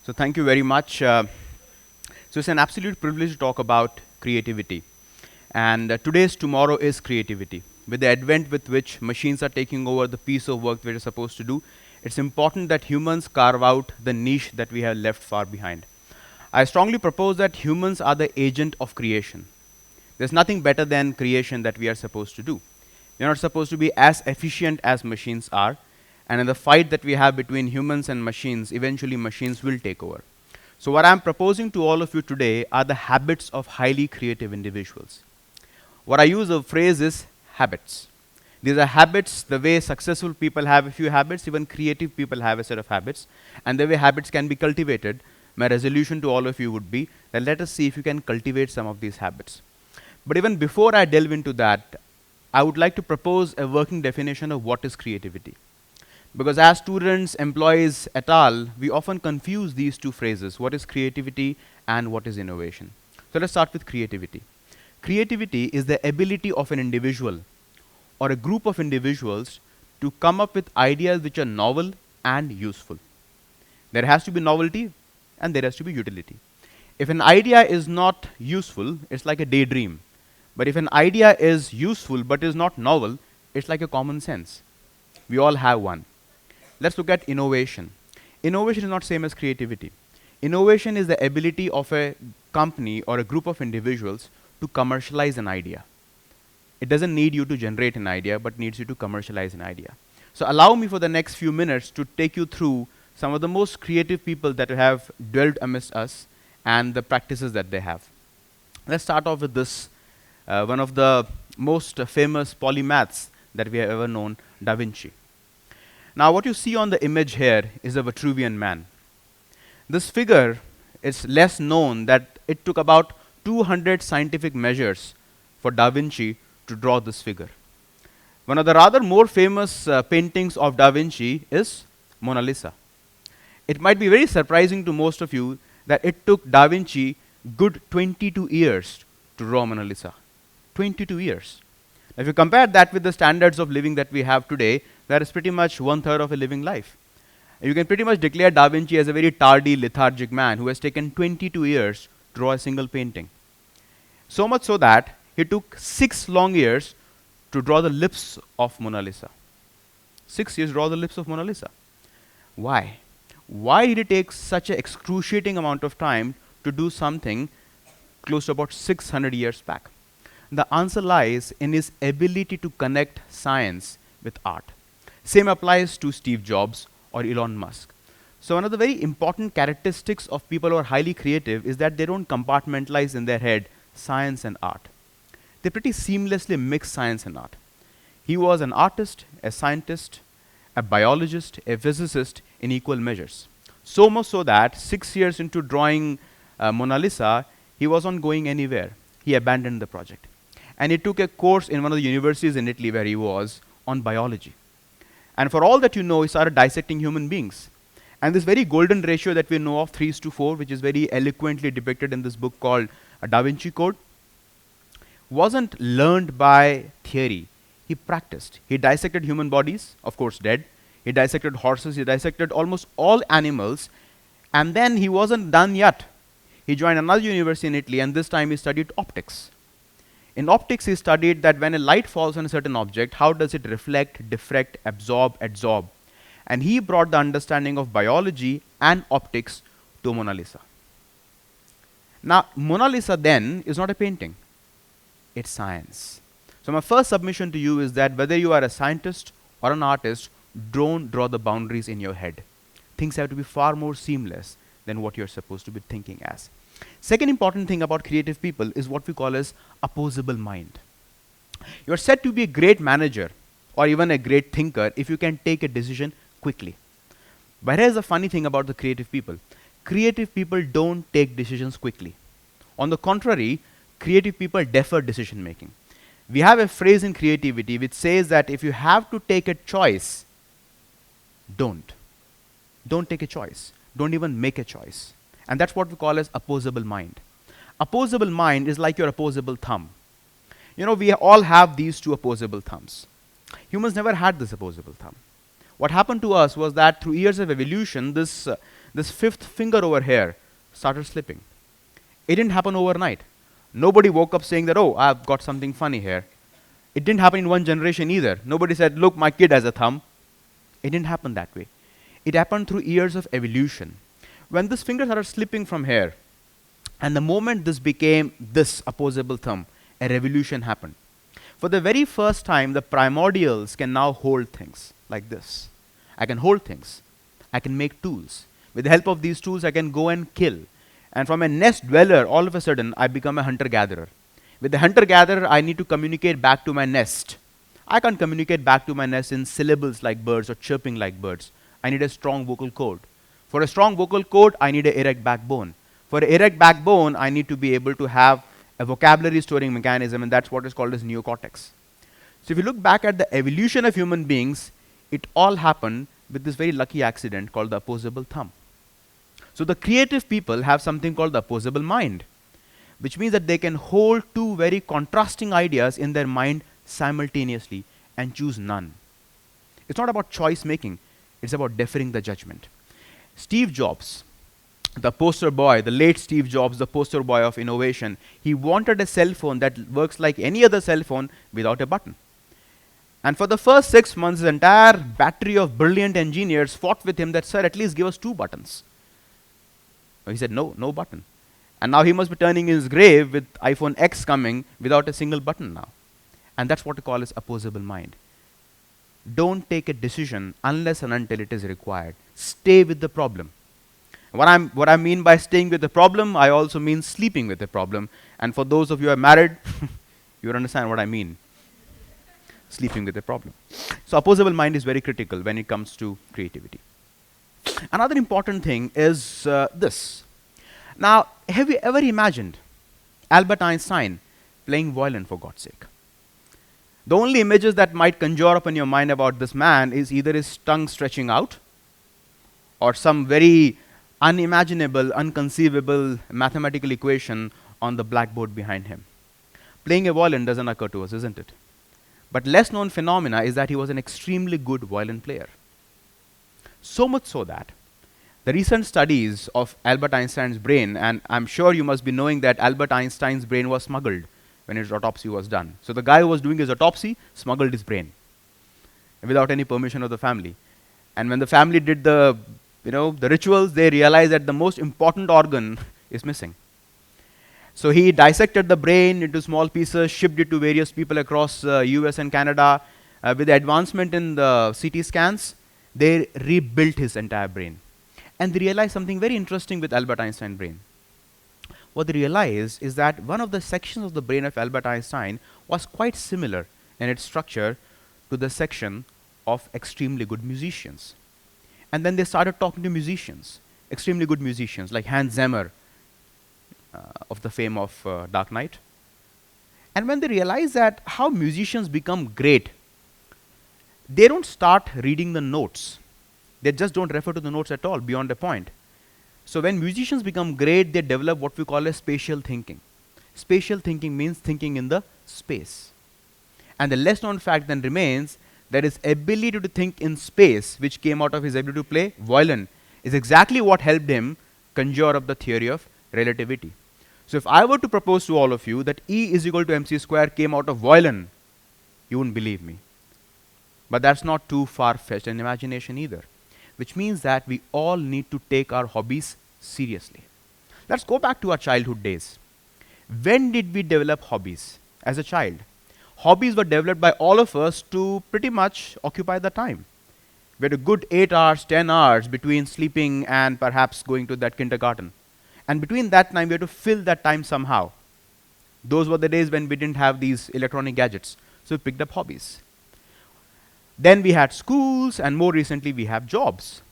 So thank you very much. So it's an absolute privilege to talk about creativity. And today's tomorrow is creativity. With the advent with which machines are taking over the piece of work we're supposed to do, it's important that humans carve out the niche that we have left far behind. I strongly propose that humans are the agent of creation. There's nothing better than creation that we are supposed to do. We're not supposed to be as efficient as machines are, and in the fight that we have between humans and machines, eventually machines will take over. So, what I'm proposing to all of you today are the habits of highly creative individuals. What I use a phrase is habits. These are habits, the way successful people have a few habits, even creative people have a set of habits, and the way habits can be cultivated. My resolution to all of you would be that let us see if you can cultivate some of these habits. But even before I delve into that, I would like to propose a working definition of what is creativity. Because as students, employees, et al., we often confuse these two phrases, what is creativity and what is innovation. So let's start with creativity. Creativity is the ability of an individual or a group of individuals to come up with ideas which are novel and useful. There has to be novelty and there has to be utility. If an idea is not useful, it's like a daydream. But if an idea is useful but is not novel, it's like a common sense. We all have one. Let's look at innovation. Innovation is not same as creativity. Innovation is the ability of a company or a group of individuals to commercialize an idea. It doesn't need you to generate an idea, but needs you to commercialize an idea. So allow me for the next few minutes to take you through some of the most creative people that have dwelt amidst us and the practices that they have. Let's start off with this, one of the most famous polymaths that we have ever known, Da Vinci. Now what you see on the image here is a Vitruvian man. This figure is less known that it took about 200 scientific measures for Da Vinci to draw this figure. One of the rather more famous paintings of Da Vinci is Mona Lisa. It might be very surprising to most of you that it took Da Vinci good 22 years to draw Mona Lisa. 22 years. If you compare that with the standards of living that we have today, that is pretty much 1/3 of a living life. And you can pretty much declare Da Vinci as a very tardy, lethargic man who has taken 22 years to draw a single painting. So much so that he took 6 long years to draw the lips of Mona Lisa. 6 years to draw the lips of Mona Lisa. Why? Why did it take such an excruciating amount of time to do something close to about 600 years back? The answer lies in his ability to connect science with art. Same applies to Steve Jobs or Elon Musk. So one of the very important characteristics of people who are highly creative is that they don't compartmentalize in their head science and art. They pretty seamlessly mix science and art. He was an artist, a scientist, a biologist, a physicist in equal measures. So much so that 6 years into drawing Mona Lisa, he wasn't going anywhere. He abandoned the project. And he took a course in one of the universities in Italy where he was on biology. And for all that you know, he started dissecting human beings. And this very golden ratio that we know of, 3:4, which is very eloquently depicted in this book called Da Vinci Code, wasn't learned by theory. He practiced. He dissected human bodies, of course dead. He dissected horses. He dissected almost all animals. And then he wasn't done yet. He joined another university in Italy, and this time he studied optics. In optics, he studied that when a light falls on a certain object, how does it reflect, diffract, absorb, adsorb? And he brought the understanding of biology and optics to Mona Lisa. Now, Mona Lisa then is not a painting. It's science. So my first submission to you is that whether you are a scientist or an artist, don't draw the boundaries in your head. Things have to be far more seamless than what you're supposed to be thinking as. Second important thing about creative people is what we call as opposable mind. You're said to be a great manager or even a great thinker if you can take a decision quickly. But here's the funny thing about the creative people. Creative people don't take decisions quickly. On the contrary, creative people defer decision making. We have a phrase in creativity which says that if you have to take a choice, don't. Don't take a choice. Don't even make a choice. And that's what we call as opposable mind. Opposable mind is like your opposable thumb. You know, we all have these two opposable thumbs. Humans never had this opposable thumb. What happened to us was that through years of evolution, this this fifth finger over here started slipping. It didn't happen overnight. Nobody woke up saying that, oh, I've got something funny here. It didn't happen in one generation either. Nobody said, look, my kid has a thumb. It didn't happen that way. It happened through years of evolution. When this finger started slipping from here, and the moment this became this opposable thumb, a revolution happened. For the very first time, the primordials can now hold things like this. I can hold things. I can make tools. With the help of these tools, I can go and kill. And from a nest dweller, all of a sudden, I become a hunter-gatherer. With the hunter-gatherer, I need to communicate back to my nest. I can't communicate back to my nest in syllables like birds or chirping like birds. I need a strong vocal cord. For a strong vocal cord, I need an erect backbone. For an erect backbone, I need to be able to have a vocabulary storing mechanism, and that's what is called as neocortex. So if you look back at the evolution of human beings, it all happened with this very lucky accident called the opposable thumb. So the creative people have something called the opposable mind, which means that they can hold two very contrasting ideas in their mind simultaneously and choose none. It's not about choice making, it's about deferring the judgment. Steve Jobs, the poster boy, the late Steve Jobs, the poster boy of innovation, he wanted a cell phone that works like any other cell phone without a button. And for the first 6 months, his entire battery of brilliant engineers fought with him that, sir, at least give us 2 buttons. He said, no, no button. And now he must be turning in his grave with iPhone X coming without a single button now. And that's what we call as opposable mind. Don't take a decision unless and until it is required. Stay with the problem. What I mean by staying with the problem, I also mean sleeping with the problem. And for those of you who are married, you understand what I mean. Sleeping with the problem. So opposable mind is very critical when it comes to creativity. Another important thing is this. Now, have you ever imagined Albert Einstein playing violin, for God's sake? The only images that might conjure up in your mind about this man is either his tongue stretching out or some very unimaginable, unconceivable mathematical equation on the blackboard behind him. Playing a violin doesn't occur to us, isn't it? But less known phenomena is that he was an extremely good violin player. So much so that the recent studies of Albert Einstein's brain, and I'm sure you must be knowing that Albert Einstein's brain was smuggled when his autopsy was done. So the guy who was doing his autopsy smuggled his brain without any permission of the family. And when the family did the rituals, they realized that the most important organ is missing. So he dissected the brain into small pieces, shipped it to various people across US and Canada. With the advancement in the CT scans, they rebuilt his entire brain. And they realized something very interesting with Albert Einstein's brain. What they realized is that one of the sections of the brain of Albert Einstein was quite similar in its structure to the section of extremely good musicians. And then they started talking to musicians, extremely good musicians like Hans Zimmer, of the fame of Dark Knight. And when they realize that how musicians become great, they don't start reading the notes. They just don't refer to the notes at all beyond a point. So when musicians become great, they develop what we call as spatial thinking. Spatial thinking means thinking in the space. And the less known fact then remains that his ability to think in space, which came out of his ability to play violin, is exactly what helped him conjure up the theory of relativity. So if I were to propose to all of you that E is equal to mc square came out of violin, you wouldn't believe me. But that's not too far-fetched an imagination either, which means that we all need to take our hobbies seriously. Let's go back to our childhood days. When did we develop hobbies as a child? Hobbies were developed by all of us to pretty much occupy the time. We had a good 8 hours, 10 hours between sleeping and perhaps going to that kindergarten. And between that time, we had to fill that time somehow. Those were the days when we didn't have these electronic gadgets. So we picked up hobbies. Then we had schools, and more recently we have jobs.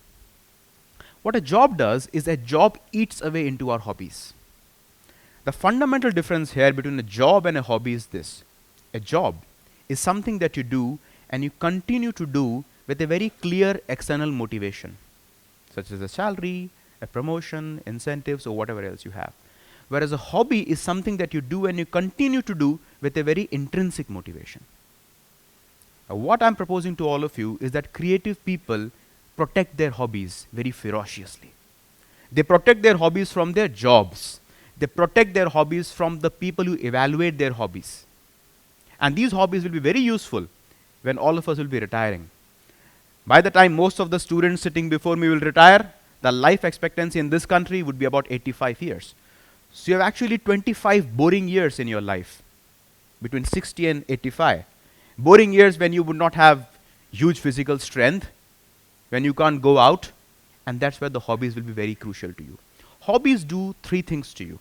What a job does is a job eats away into our hobbies. The fundamental difference here between a job and a hobby is this. A job is something that you do and you continue to do with a very clear external motivation, such as a salary, a promotion, incentives, or whatever else you have. Whereas a hobby is something that you do and you continue to do with a very intrinsic motivation. Now, what I'm proposing to all of you is that creative people protect their hobbies very ferociously. They protect their hobbies from their jobs. They protect their hobbies from the people who evaluate their hobbies. And these hobbies will be very useful when all of us will be retiring. By the time most of the students sitting before me will retire, the life expectancy in this country would be about 85 years. So you have actually 25 boring years in your life, between 60 and 85. Boring years when you would not have huge physical strength, when you can't go out, and that's where the hobbies will be very crucial to you. Hobbies do three things to you.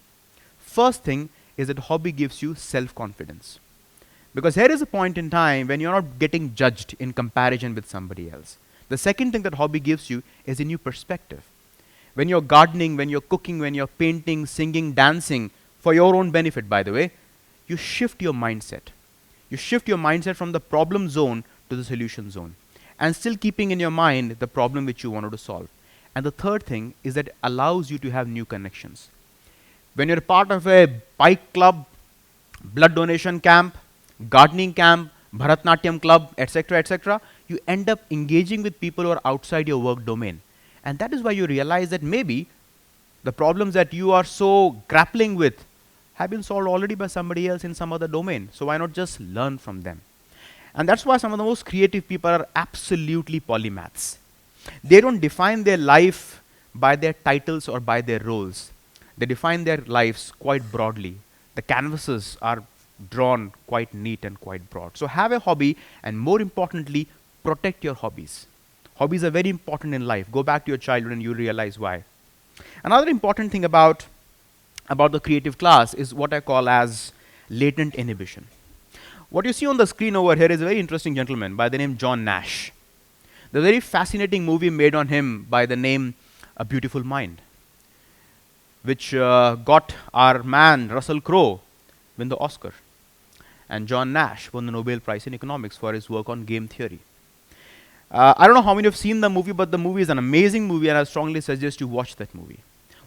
First thing is that hobby gives you self-confidence. Because here is a point in time when you're not getting judged in comparison with somebody else. The second thing that hobby gives you is a new perspective. When you're gardening, when you're cooking, when you're painting, singing, dancing, for your own benefit, by the way, you shift your mindset. You shift your mindset from the problem zone to the solution zone, and still keeping in your mind the problem which you wanted to solve. And the third thing is that it allows you to have new connections. When you're part of a bike club, blood donation camp, gardening camp, Bharatnatyam club, etc., you end up engaging with people who are outside your work domain. And that is why you realize that maybe the problems that you are so grappling with have been solved already by somebody else in some other domain. So why not just learn from them? And that's why some of the most creative people are absolutely polymaths. They don't define their life by their titles or by their roles. They define their lives quite broadly. The canvases are drawn quite neat and quite broad. So have a hobby, and more importantly, protect your hobbies. Hobbies are very important in life. Go back to your childhood and you realize why. Another important thing about the creative class is what I call as latent inhibition. What you see on the screen over here is a very interesting gentleman by the name John Nash. There's a very fascinating movie made on him by the name A Beautiful Mind, which got our man Russell Crowe win the Oscar. And John Nash won the Nobel Prize in Economics for his work on game theory. I don't know how many have seen the movie, but the movie is an amazing movie, and I strongly suggest you watch that movie.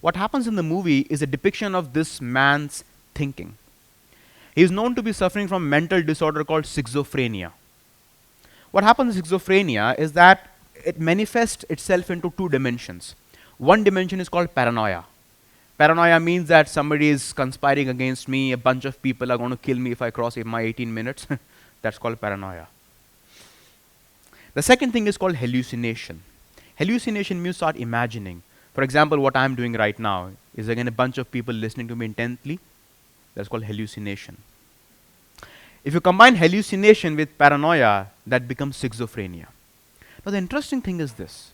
What happens in the movie is a depiction of this man's thinking. He is known to be suffering from a mental disorder called schizophrenia. What happens in schizophrenia is that it manifests itself into two dimensions. One dimension is called paranoia. Paranoia means that somebody is conspiring against me, a bunch of people are going to kill me if I cross my 18 minutes. That's called paranoia. The second thing is called hallucination. Hallucination means start imagining. For example, what I'm doing right now is again a bunch of people listening to me intently. That's called hallucination. If you combine hallucination with paranoia, that becomes schizophrenia. Now the interesting thing is this.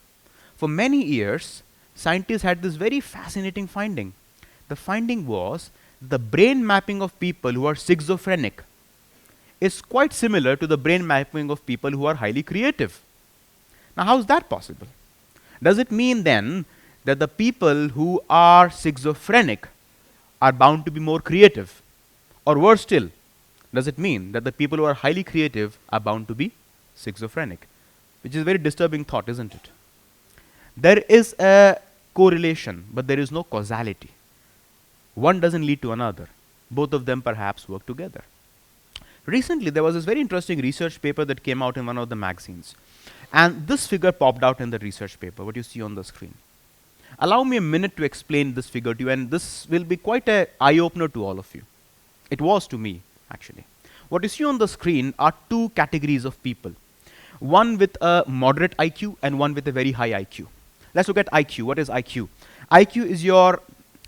For many years, scientists had this very fascinating finding. The finding was the brain mapping of people who are schizophrenic is quite similar to the brain mapping of people who are highly creative. Now how is that possible? Does it mean then that the people who are schizophrenic are bound to be more creative? Or worse still, does it mean that the people who are highly creative are bound to be schizophrenic? Which is a very disturbing thought, isn't it? There is a correlation, but there is no causality. One doesn't lead to another. Both of them perhaps work together. Recently, there was this very interesting research paper that came out in one of the magazines. And this figure popped out in the research paper, what you see on the screen. Allow me a minute to explain this figure to you, and this will be quite an eye-opener to all of you. It was to me, actually. What you see on the screen are two categories of people. One with a moderate IQ and one with a very high IQ. Let's look at IQ. What is IQ? IQ is your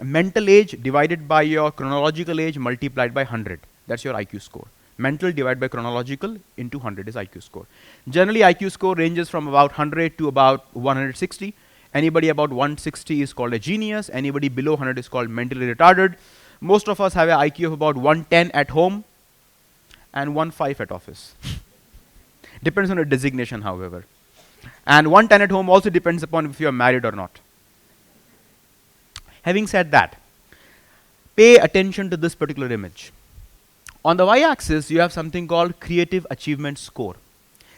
mental age divided by your chronological age multiplied by 100. That's your IQ score. Mental divided by chronological into 100 is IQ score. Generally, IQ score ranges from about 100 to about 160. Anybody about 160 is called a genius. Anybody below 100 is called mentally retarded. Most of us have an IQ of about 110 at home and 1.5 at office. Depends on the designation, however. And 110 at home also depends upon if you are married or not. Having said that, pay attention to this particular image. On the y-axis, you have something called Creative Achievement Score,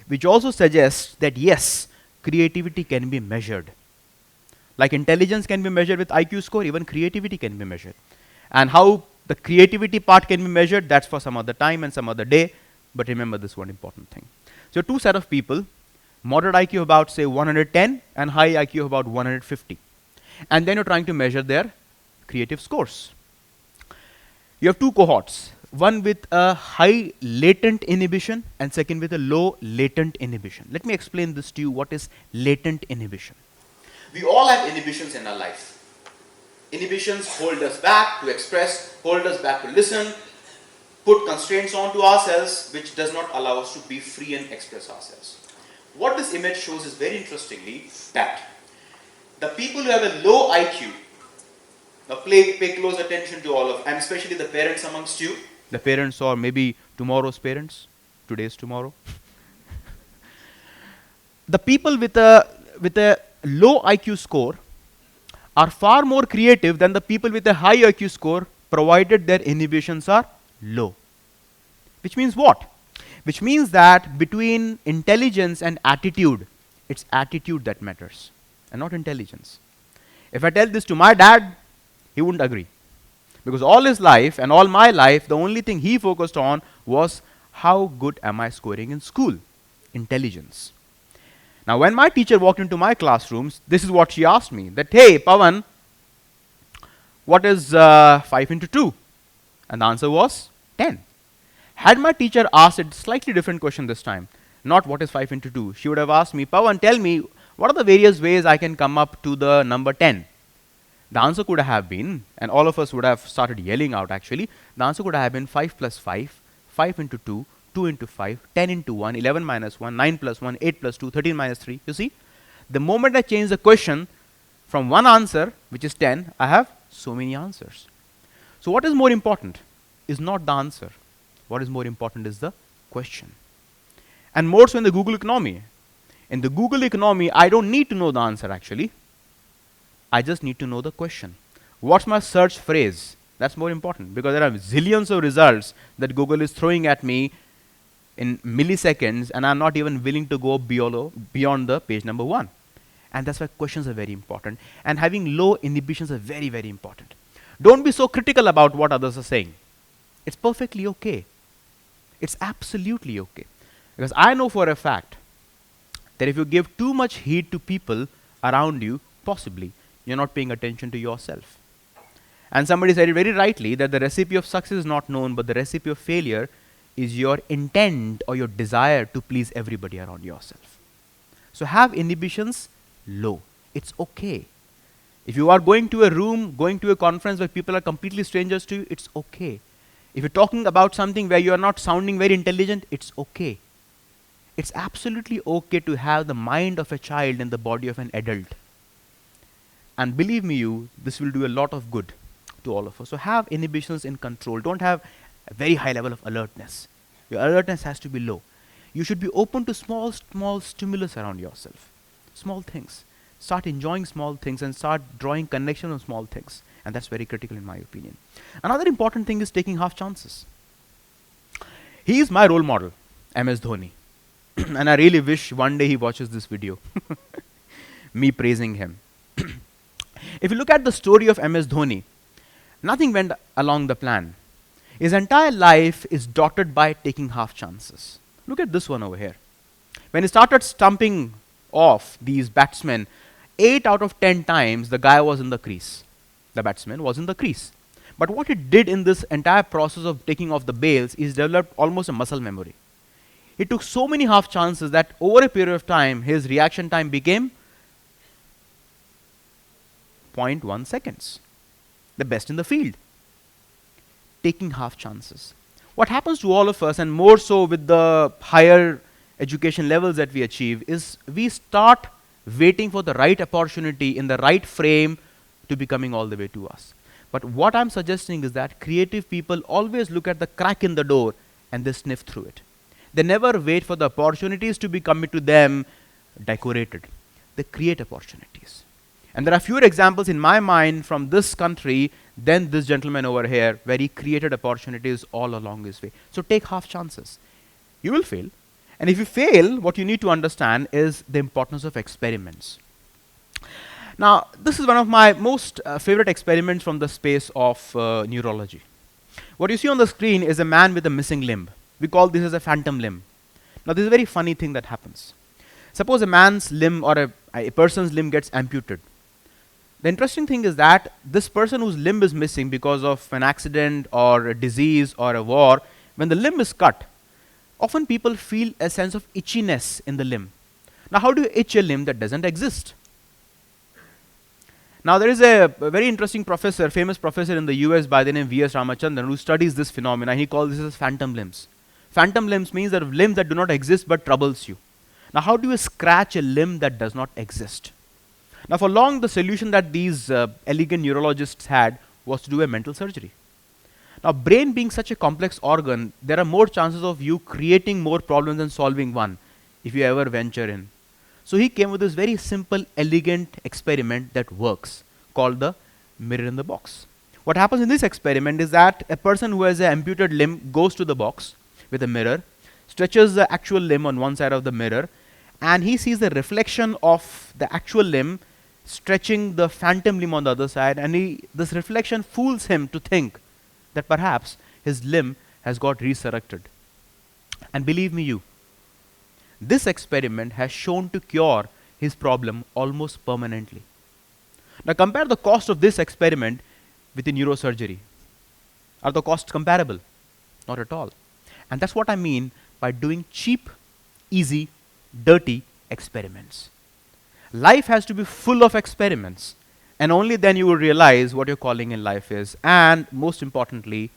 which also suggests that yes, creativity can be measured. Like intelligence can be measured with IQ score, even creativity can be measured. And how the creativity part can be measured, that's for some other time and some other day. But remember this one important thing. So two set of people, moderate IQ about say 110 and high IQ about 150. And then you're trying to measure their creative scores. You have two cohorts, one with a high latent inhibition and second with a low latent inhibition. Let me explain this to you. What is latent inhibition? We all have inhibitions in our life. Inhibitions hold us back to express, hold us back to listen, put constraints onto ourselves, which does not allow us to be free and express ourselves. What this image shows is very interestingly that the people who have a low IQ, now pay close attention to all of, and especially the parents amongst you, the parents or maybe tomorrow's parents, today's tomorrow. The people with a low IQ score are far more creative than the people with a high IQ score, provided their inhibitions are low. Which means what? Which means that between intelligence and attitude, it's attitude that matters and not intelligence. If I tell this to my dad, he wouldn't agree. Because all his life and all my life, the only thing he focused on was how good am I scoring in school? Intelligence. Now when my teacher walked into my classrooms, this is what she asked me, that, hey, Pavan, what is 5 into 2? And the answer was 10. Had my teacher asked a slightly different question this time, not what is 5 into 2, she would have asked me, Pavan, tell me, what are the various ways I can come up to the number 10? The answer could have been, and all of us would have started yelling out actually, the answer could have been 5 plus 5, 5 into 2, 2 into 5, 10 into 1, 11 minus 1, 9 plus 1, 8 plus 2, 13 minus 3. You see, the moment I change the question from one answer, which is 10, I have so many answers. So what is more important is not the answer. What is more important is the question. And more so in the Google economy. In the Google economy, I don't need to know the answer actually. I just need to know the question. What's my search phrase? That's more important, because there are zillions of results that Google is throwing at me in milliseconds, and I'm not even willing to go beyond the page number 1. And that's why questions are very important. And having low inhibitions are very, very important. Don't be so critical about what others are saying. It's perfectly okay. It's absolutely okay. Because I know for a fact that if you give too much heed to people around you, possibly you're not paying attention to yourself. And somebody said it very rightly, that the recipe of success is not known, but the recipe of failure is your intent or your desire to please everybody around yourself. So have inhibitions low. It's okay. If you are going to a room, going to a conference where people are completely strangers to you, it's okay. If you're talking about something where you are not sounding very intelligent, it's okay. It's absolutely okay to have the mind of a child in the body of an adult. And believe me, this will do a lot of good to all of us. So have inhibitions in control. Don't have a very high level of alertness. Your alertness has to be low. You should be open to small stimulus around yourself. Small things. Start enjoying small things and start drawing connection on small things. And that's very critical in my opinion. Another important thing is taking half chances. He is my role model, MS Dhoni. And I really wish one day he watches this video. Me praising him. If you look at the story of MS Dhoni, nothing went along the plan. His entire life is dotted by taking half chances. Look at this one over here. When he started stumping off these batsmen, 8 out of 10 times the guy was in the crease. The batsman was in the crease. But what he did in this entire process of taking off the bails is developed almost a muscle memory. He took so many half chances that over a period of time, his reaction time became 0.1 seconds. The best in the field. Taking half chances. What happens to all of us, and more so with the higher education levels that we achieve, is we start waiting for the right opportunity in the right frame to be coming all the way to us. But what I'm suggesting is that creative people always look at the crack in the door and they sniff through it. They never wait for the opportunities to be coming to them decorated. They create opportunities. And there are fewer examples in my mind from this country than this gentleman over here, where he created opportunities all along his way. So take half chances. You will fail. And if you fail, what you need to understand is the importance of experiments. Now, this is one of my most favorite experiments from the space of neurology. What you see on the screen is a man with a missing limb. We call this as a phantom limb. Now, this is a very funny thing that happens. Suppose a man's limb or a person's limb gets amputated. The interesting thing is that this person whose limb is missing because of an accident or a disease or a war, when the limb is cut, often people feel a sense of itchiness in the limb. Now, how do you itch a limb that doesn't exist? Now, there is a very interesting professor, famous professor in the US by the name V.S. Ramachandran, who studies this phenomenon. He calls this as phantom limbs. Phantom limbs means that limbs that do not exist but troubles you. Now, how do you scratch a limb that does not exist? Now, for long, the solution that these elegant neurologists had was to do a mental surgery. Now, brain being such a complex organ, there are more chances of you creating more problems than solving one if you ever venture in. So he came with this very simple, elegant experiment that works, called the mirror in the box. What happens in this experiment is that a person who has an amputated limb goes to the box with a mirror, stretches the actual limb on one side of the mirror, and he sees the reflection of the actual limb stretching the phantom limb on the other side, and this reflection fools him to think that perhaps his limb has got resurrected. And believe me you, this experiment has shown to cure his problem almost permanently. Now compare the cost of this experiment with the neurosurgery. Are the costs comparable? Not at all. And that's what I mean by doing cheap, easy, dirty experiments. Life has to be full of experiments, and only then you will realize what your calling in life is, and most importantly,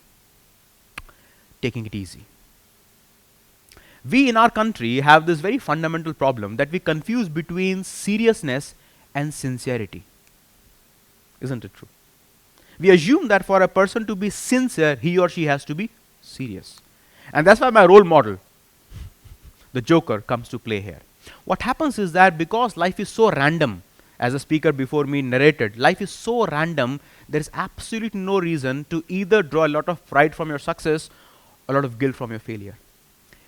taking it easy. We in our country have this very fundamental problem that we confuse between seriousness and sincerity. Isn't it true? We assume that for a person to be sincere, he or she has to be serious. And that's why my role model, the Joker, comes to play here. What happens is that because life is so random, as a speaker before me narrated, life is so random, there is absolutely no reason to either draw a lot of pride from your success or a lot of guilt from your failure.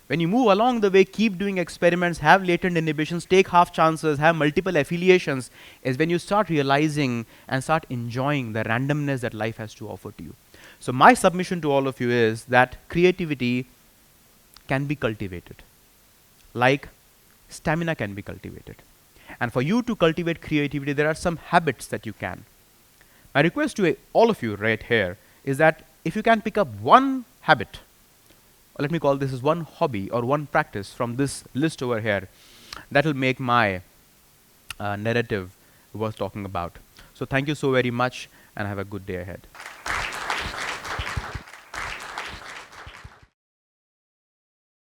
When you move along the way, keep doing experiments, have latent inhibitions, take half chances, have multiple affiliations, is when you start realizing and start enjoying the randomness that life has to offer to you. So my submission to all of you is that creativity can be cultivated, like stamina can be cultivated. And for you to cultivate creativity, there are some habits that you can. My request to all of you right here is that if you can pick up one habit, or let me call this as one hobby or one practice from this list over here, that will make my narrative worth talking about. So thank you so very much, and have a good day ahead.